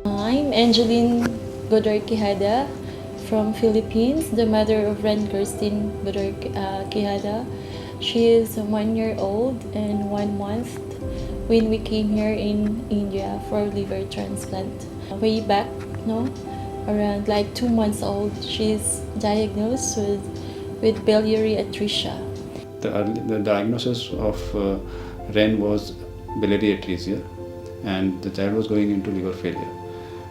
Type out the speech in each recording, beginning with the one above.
I'm Angeline Godoy Quijada from Philippines, the mother of Ren Kirsten Godoy Quijada. She is 1 year old and 1 month when we came here in India for liver transplant. Way back, no, around like 2 months old, she's diagnosed with biliary atresia. The diagnosis of Ren was biliary atresia, and the child was going into liver failure.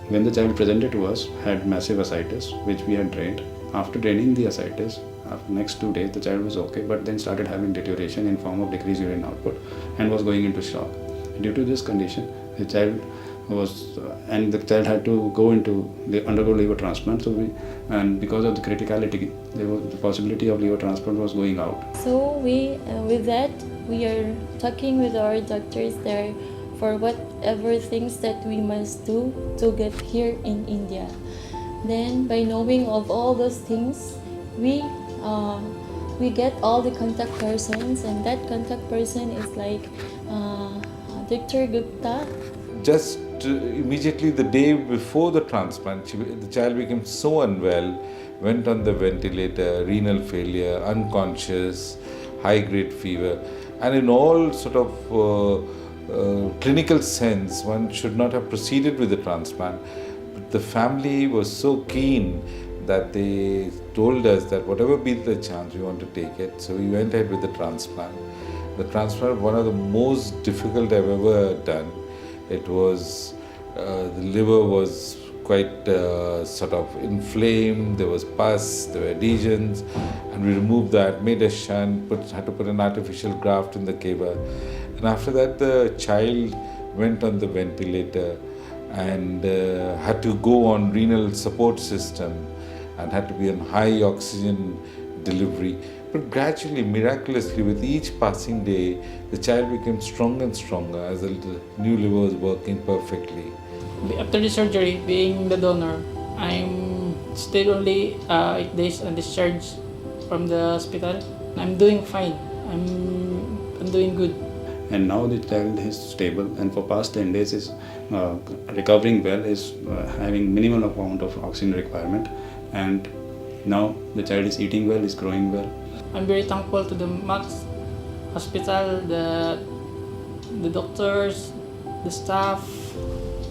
When the child presented to us, had massive ascites, which we had drained. After draining the ascites, after next 2 days, the child was okay, but then started having deterioration in form of decreased urine output and was going into shock. Due to this condition, the child had to undergo liver transplant. And because of the criticality, the possibility of liver transplant was going out. So with that, we are talking with our doctors there for whatever things that we must do to get here in India. Then by knowing of all those things, we get all the contact persons, and that contact person is like Dr. Gupta. Just immediately the day before the transplant, the child became so unwell, went on the ventilator, renal failure, unconscious, high-grade fever, and in all sort of clinical sense, one should not have proceeded with the transplant. But the family was so keen that they told us that whatever be the chance, we want to take it. So we went ahead with the transplant. The transplant, one of the most difficult I've ever done. It was, the liver was quite sort of inflamed, there was pus, there were adhesions, and we removed that, made a shunt, had to put an artificial graft in the kidney. And after that, the child went on the ventilator and had to go on renal support system and had to be on high oxygen delivery. But gradually, miraculously, with each passing day, the child became stronger and stronger as the new liver was working perfectly. After the surgery, being the donor, I'm still only 8 days on discharge from the hospital. I'm doing fine. I'm doing good. And now the child is stable, and for past 10 days is recovering well, is having minimal amount of oxygen requirement, and now the child is eating well, is growing well. I'm very thankful to the Max Hospital, the doctors, the staff,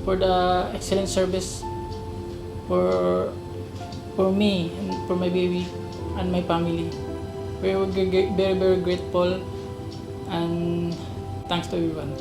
for the excellent service for me and for my baby and my family. Very, very, very grateful, and thanks to everyone.